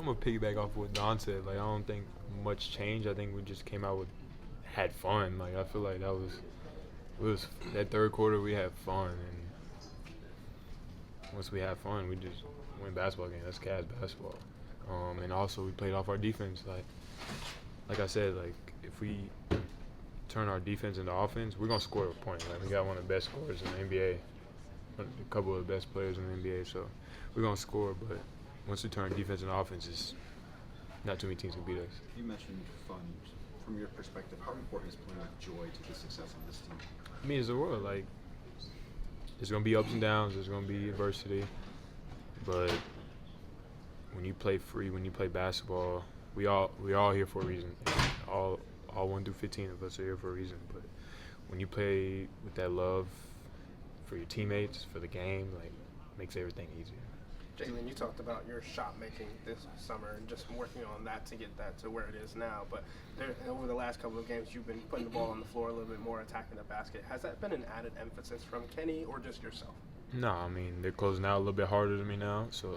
I'm gonna piggyback off what Don said. Like, I don't think much change. I think we just came out with had fun. Like, I feel like it was that third quarter we had fun, and once we had fun, we just win basketball game. That's Cavs basketball. And also we played off our defense. Like I said, like if we turn our defense into offense, we're gonna score a point. Like, we got one of the best scorers in the NBA, a couple of the best players in the NBA. So we're gonna score, but once we turn defense into offense, it's not too many teams can beat us. You mentioned fun. From your perspective, how important is playing with joy to the success of this team? I mean, it's the world. Like, there's gonna be ups and downs. There's gonna be adversity, but when you play free, when you play basketball, we're all here for a reason. All 1 through 15 of us are here for a reason. But when you play with that love for your teammates, for the game, like, makes everything easier. Jaylon, you talked about your shot making this summer and just working on that to get that to where it is now. But over the last couple of games, you've been putting the ball on the floor a little bit more, attacking the basket. Has that been an added emphasis from Kenny or just yourself? No, I mean, they're closing out a little bit harder than me now, so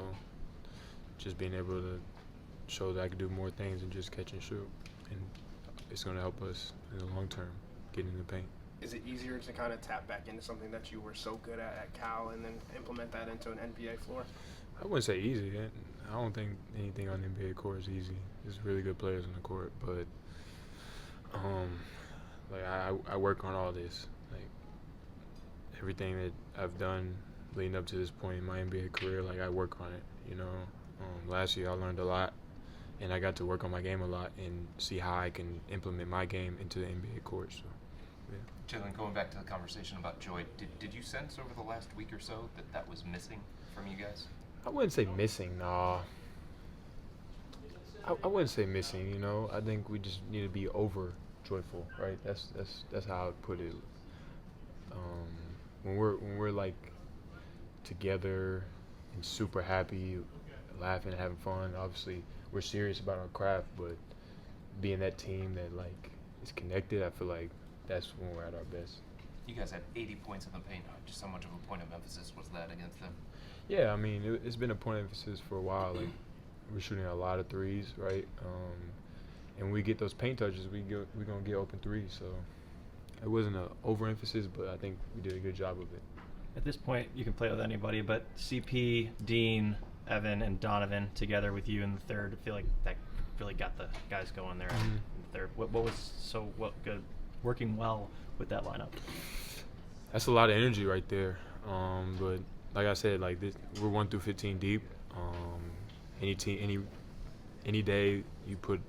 just being able to show that I can do more things than just catch and shoot, and it's going to help us in the long term, getting in the paint. Is it easier to kind of tap back into something that you were so good at Cal and then implement that into an NBA floor? I wouldn't say easy. I don't think anything on the NBA court is easy. There's really good players on the court, but like I work on all this. Like, everything that I've done leading up to this point in my NBA career, like, I work on it. You know, last year I learned a lot, and I got to work on my game a lot and see how I can implement my game into the NBA court. So, yeah. Jaylon, going back to the conversation about joy, did you sense over the last week or so that was missing from you guys? I wouldn't say missing, nah. I wouldn't say missing, you know. I think we just need to be over joyful, right? That's how I would put it. When we're like together and super happy, laughing, having fun, obviously we're serious about our craft, but being that team that, like, is connected, I feel like that's when we're at our best. You guys had 80 points in the paint. Just how much of a point of emphasis was that against them? Yeah, I mean, it's been a point of emphasis for a while. Like, we're shooting a lot of threes, right? And when we get those paint touches, we're going to get open threes. So it wasn't an overemphasis, but I think we did a good job of it. At this point, you can play with anybody, but CP, Dean, Evan, and Donovan together with you in the third, I feel like that really got the guys going there in the third. What was good working well with that lineup? That's a lot of energy right there. But like I said, like we're 1 through 15 deep. Any team, any day you put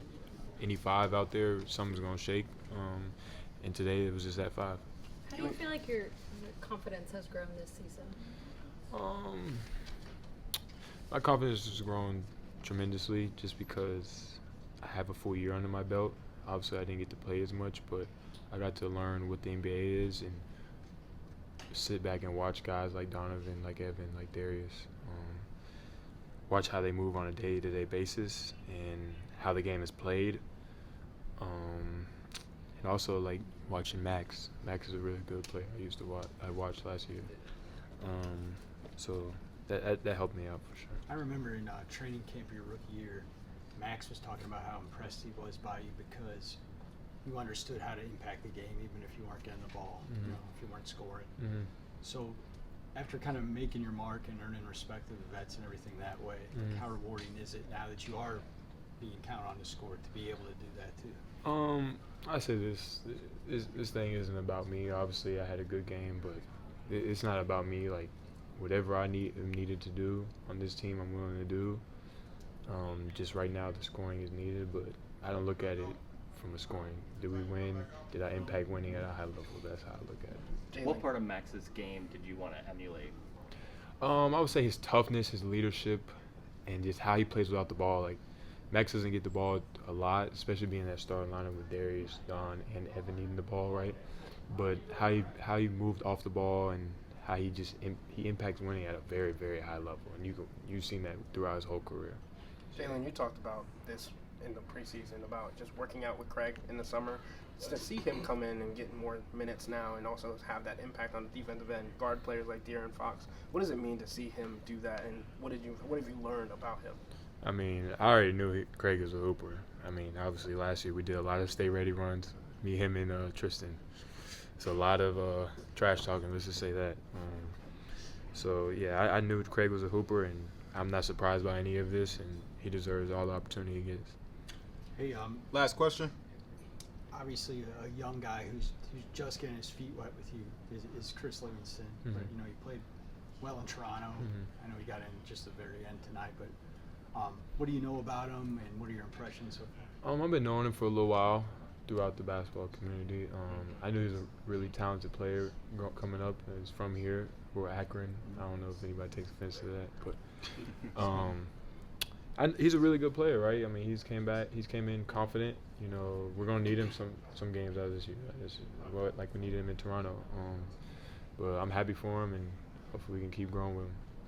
any 5 out there, something's gonna shake. And today it was just that 5. How do you feel like your confidence has grown this season? My confidence has grown tremendously just because I have a full year under my belt. Obviously, I didn't get to play as much, but I got to learn what the NBA is and sit back and watch guys like Donovan, like Evan, like Darius, watch how they move on a day-to-day basis and how the game is played. And also, like, watching Max. Max is a really good player. I watched last year. So that helped me out for sure. I remember in training camp your rookie year, Max was talking about how impressed he was by you because you understood how to impact the game even if you weren't getting the ball, you know, if you weren't scoring. So after kind of making your mark and earning respect of the vets and everything that way, like, how rewarding is it now that you are being counted on to score to be able to do that too? I say this thing isn't about me. Obviously, I had a good game, but it's not about me. Like, whatever I needed to do on this team, I'm willing to do. Just right now, the scoring is needed, but I don't look at it from a scoring. Did we win? Did I impact winning at a high level? That's how I look at it. What part of Max's game did you want to emulate? I would say his toughness, his leadership, and just how he plays without the ball. Like, Max doesn't get the ball a lot, especially being that starting lineup with Darius, Don, and Evan needing the ball, right? But how he moved off the ball and how he impacts winning at a very, very high level, and you've seen that throughout his whole career. Jaylon, you talked about this in the preseason about just working out with Craig in the summer. To see him come in and get more minutes now and also have that impact on the defensive end, guard players like De'Aaron Fox, what does it mean to see him do that, and what have you learned about him? I mean, I already knew Craig was a hooper. I mean, obviously last year we did a lot of stay ready runs. Me, him, and Tristan. It's a lot of trash talking. Let's just say that. So yeah, I knew Craig was a hooper, and I'm not surprised by any of this, and he deserves all the opportunity he gets. Hey, Last question. obviously a young guy who's just getting his feet wet with you is Chris Livingston. Mhm. But he played well in Toronto. Mhm. I know he got in just the very end tonight. But what do you know about him, and what are your impressions so far? I've been knowing him for a little while throughout the basketball community. I knew he was a really talented player coming up. He's from here, or Akron. I don't know if anybody takes offense to that, but he's a really good player, right? I mean, he's came in confident. We're gonna need him some games out of this year, like we needed him in Toronto. But I'm happy for him, and hopefully we can keep growing with him.